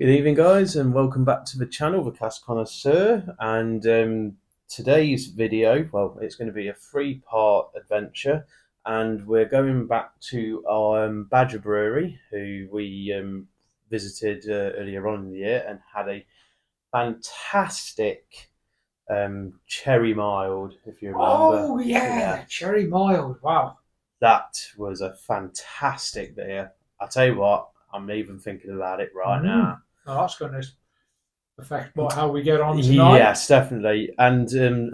Good evening, guys, and welcome back to the channel, the Cask Connoisseur. And today's video, well, it's going to be a three-part adventure, and we're going back to our Badger Brewery, who we visited earlier on in the year and had a fantastic cherry mild, if you remember. Oh yeah, cherry mild. Wow, that was a fantastic beer. I tell you what, I'm even thinking about it right now. Oh, that's going to affect how we get on tonight. Yes, definitely. And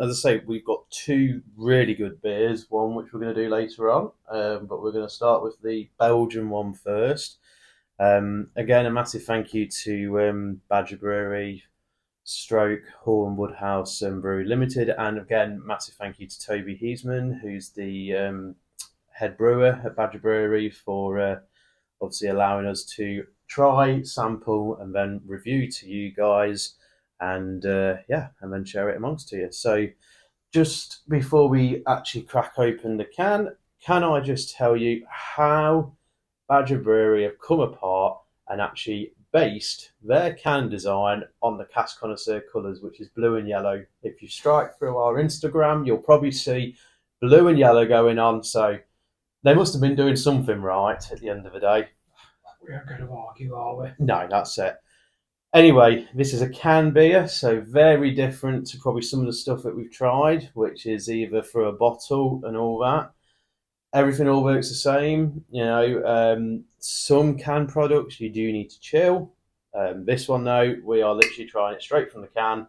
as I say, we've got two really good beers. One which we're going to do later on, but we're going to start with the Belgian one first. Again, a massive thank you to Badger Brewery, Stroke, Hall and Woodhouse Brewery Limited, and again, massive thank you to Toby Heisman, who's the head brewer at Badger Brewery, for obviously allowing us to try, sample, and then review to you guys, and and then share it amongst you. So, just before we actually crack open the can I just tell you how Badger Brewery have come apart and actually based their can design on the Cask Connoisseur colours, which is blue and yellow. If you strike through our Instagram, you'll probably see blue and yellow going on. So they must have been doing something right at the end of the day. We aren't going to argue, are we? No, that's it. Anyway, this is a can beer, so very different to probably some of the stuff that we've tried, which is either through a bottle and all that. Everything all works the same. Some can products you do need to chill. This one, though, we are literally trying it straight from the can.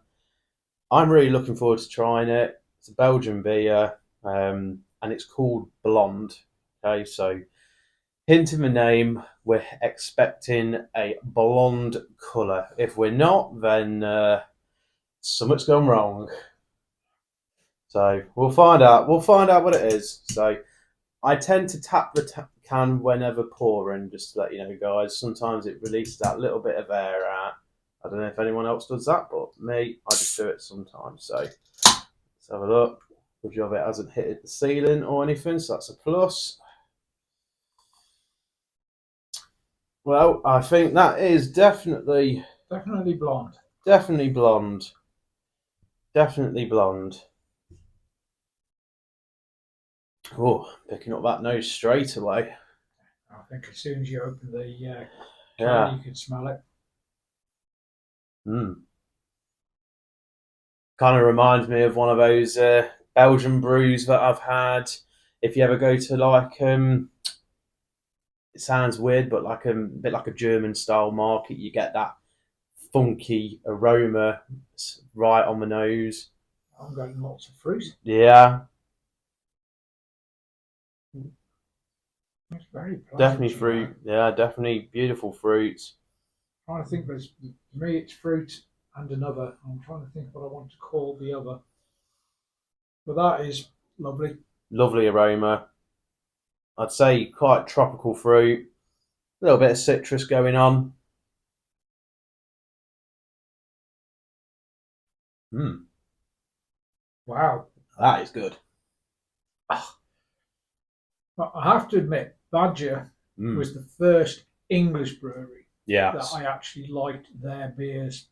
I'm really looking forward to trying it. It's a Belgian beer, and it's called Blonde. Okay, so hint in the name, we're expecting a blonde colour. If we're not, then something's gone wrong. So we'll find out. We'll find out what it is. So I tend to tap the can whenever pouring, just to let you know, guys. Sometimes it releases that little bit of air out. I don't know if anyone else does that, but me, I just do it sometimes. So let's have a look. Good job it hasn't hit the ceiling or anything, so that's a plus. Well, I think that is definitely blonde. Definitely blonde. Definitely blonde. Oh, picking up that nose straight away. I think as soon as you open the can, you can smell it. Kind of reminds me of one of those Belgian brews that I've had. If you ever go to it sounds weird, but like a bit like a German style market, you get that funky aroma right on the nose. I'm getting lots of fruit. Yeah. It's very pleasant. Definitely fruit. Yeah, definitely beautiful fruits. I'm trying to think, for me it's fruit and another. I'm trying to think what I want to call the other. But that is lovely. Lovely aroma. I'd say quite tropical fruit. A little bit of citrus going on. Wow. That is good. I have to admit, Badger was the first English brewery that I actually liked their beers.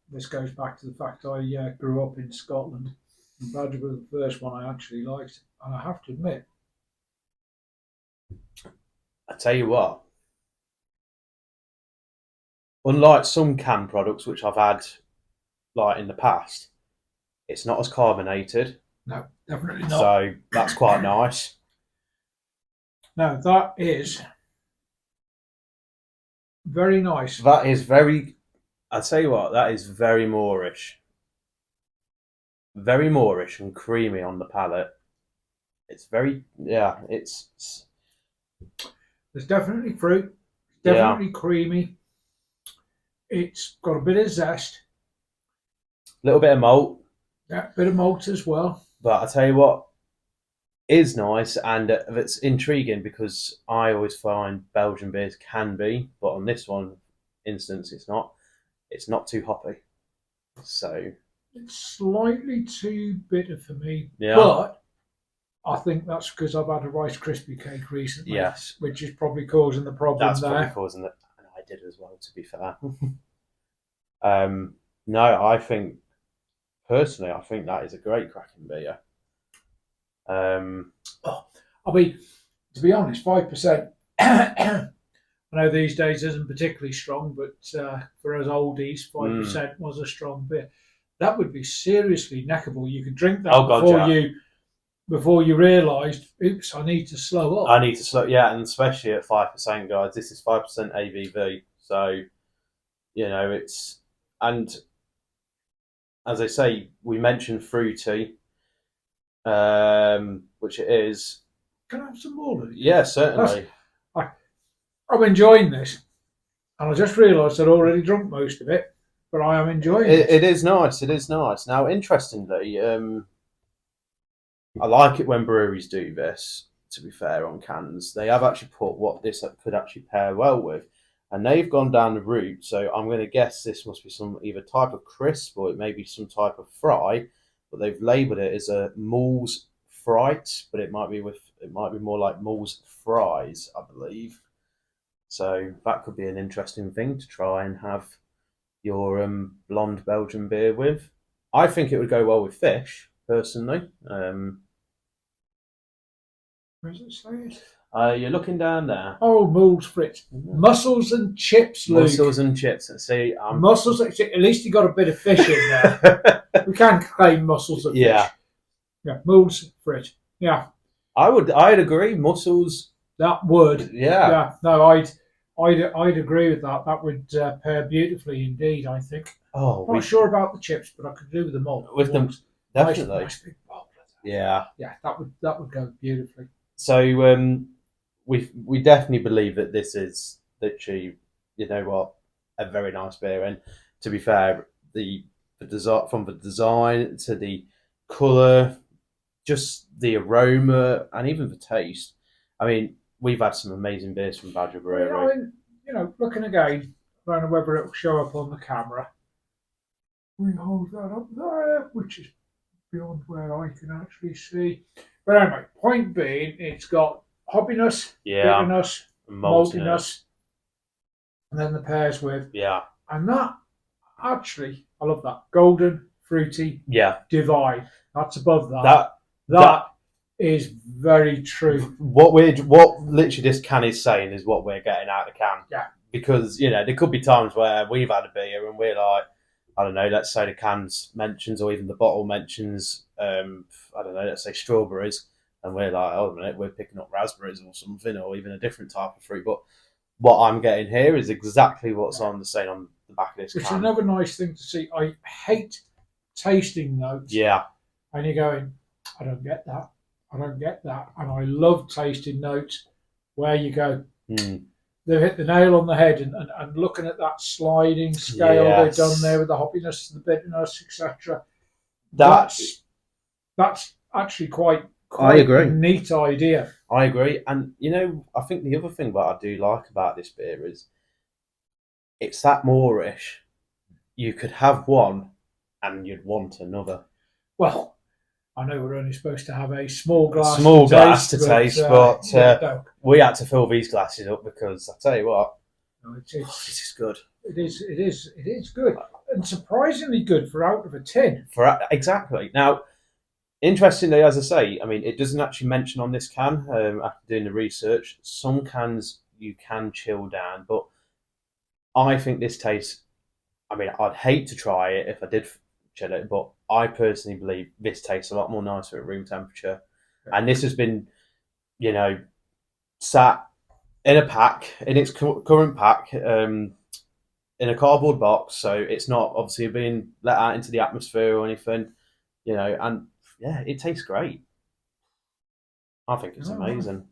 This goes back to the fact I grew up in Scotland, and Badger was the first one I actually liked. And I have to admit, I tell you what, unlike some canned products which I've had like in the past, it's not as carbonated. No, definitely not. So that's quite nice. No, that is very nice. That is very, I tell you what, that is very moreish. Very moreish and creamy on the palate. It's very, it's... There's definitely fruit. Definitely creamy. It's got a bit of zest. A little bit of malt. Yeah, a bit of malt as well. But I tell you what is nice, and it's intriguing, because I always find Belgian beers can be, but on this one instance, it's not. It's not too hoppy. So it's slightly too bitter for me. Yeah. But I think that's because I've had a Rice Krispie cake recently. Yes. Which is probably causing the problem. That's probably causing it. And I it did as well, to be fair. No, I think personally, I think that is a great cracking beer. I mean, to be honest, 5%. I know these days isn't particularly strong, but for us oldies, 5% was a strong beer. That would be seriously neckable. You could drink that before you realised, oops, I need to slow up. I need to slow, yeah, and especially at 5%, guys. This is 5% ABV, so it's, and as I say, we mentioned fruity, which it is. Can I have some more? Yeah, certainly. I'm enjoying this, and I just realised I'd already drunk most of it, but I am enjoying it. It is nice. It is nice. Now, interestingly, I like it when breweries do this. To be fair, on cans, they have actually put what this could actually pair well with, and they've gone down the route. So I'm going to guess this must be some either type of crisp or it may be some type of fry, but they've labelled it as a Mull's fright, but it might be more like Mull's fries, I believe. So that could be an interesting thing to try and have your blonde Belgian beer with. I think it would go well with fish, personally. Where does it say it? You're looking down there. Oh, Mull's Fritz. Mussels and chips, Luke. Mussels and chips. See, mussels. At least you got a bit of fish in there. We can't claim mussels of fish. Yeah, Mull's Fritz. Yeah. I'd agree. Mussels. That would. Yeah. Yeah. No, I'd agree with that. That would pair beautifully indeed, I think. Oh, I'm not sure about the chips, but I could do with them all. With them, definitely. Nice big bowl. Yeah. Yeah, that would go beautifully. So we definitely believe that this is literally, a very nice beer. And to be fair, the design, from the design to the colour, just the aroma, and even the taste. I mean, we've had some amazing beers from Badger Brewery. Looking again, I don't know whether it will show up on the camera. We hold that up there, which is beyond where I can actually see. But anyway, point being, it's got hoppiness, bitterness, maltiness, and then the pairs with. Yeah. And that, actually, I love that. Golden, fruity, divine. That's above that. That is very true. What literally this can is saying is what we're getting out of the can. Yeah. Because, there could be times where we've had a beer and we're like, I don't know, let's say the cans mentions or even the bottle mentions, I don't know, let's say strawberries. And we're like, oh, a minute, we're picking up raspberries or something, or even a different type of fruit. But what I'm getting here is exactly what's on the saying on the back of this can. It's another nice thing to see. I hate tasting notes. Yeah. And you're going, I don't get that. I don't get that. And I love tasting notes where you go, they've hit the nail on the head, and looking at that sliding scale they've done there with the hoppiness, the bitterness, etc. That's actually quite I agree. A neat idea. I agree. And, I think the other thing that I do like about this beer is it's that moreish. You could have one and you'd want another. Well, I know we're only supposed to have a small glass to taste, but we had to fill these glasses up because I tell you what, this is good. It is good, and surprisingly good for out of a tin. Exactly. Now, interestingly, as I say, I mean, it doesn't actually mention on this can, after doing the research, some cans you can chill down, but I think this tastes, I mean, I'd hate to try it if I did chill it, but I personally believe this tastes a lot more nicer at room temperature. Yeah. And this has been, sat in a pack, in its current pack, in a cardboard box, so it's not obviously being let out into the atmosphere or anything, and it tastes great. I think it's amazing.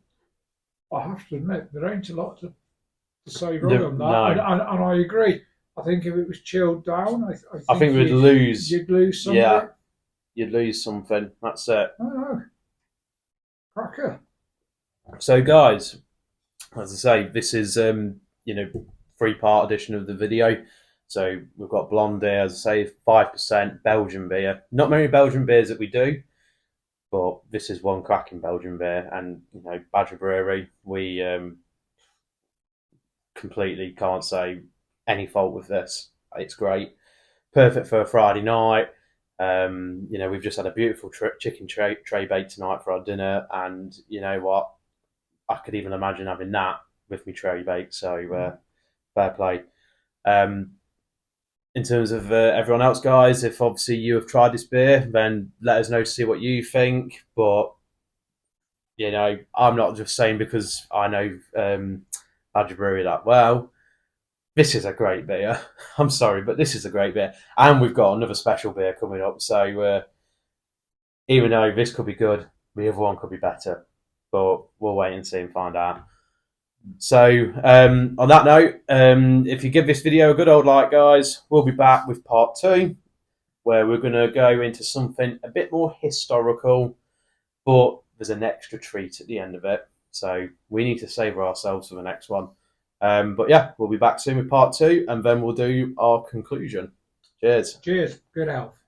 I have to admit, there ain't a lot to say wrong on that, and I agree. I think if it was chilled down, I think we'd lose. You'd lose something. Yeah, you'd lose something. That's it. I know. Cracker. So, guys, as I say, this is 3-part edition of the video. So we've got blonde here, as I say, 5% Belgian beer. Not many Belgian beers that we do, but this is one cracking Belgian beer. And Badger Brewery, we completely can't say any fault with this. It's great, perfect for a Friday night. We've just had a beautiful chicken tray bake tonight for our dinner, and you know what? I could even imagine having that with me tray bake. So fair play. Um, in terms of everyone else, guys, if obviously you have tried this beer, then let us know to see what you think. But I'm not just saying because I know Badger Brewery that well. This is a great beer. I'm sorry, but this is a great beer, and we've got another special beer coming up. So even though this could be good, the other one could be better. But we'll wait and see and find out. So on that note, if you give this video a good old like, guys, we'll be back with part 2, where we're going to go into something a bit more historical, but there's an extra treat at the end of it. So we need to savour ourselves for the next one. But yeah, we'll be back soon with part 2, and then we'll do our conclusion. Cheers. Cheers. Good health.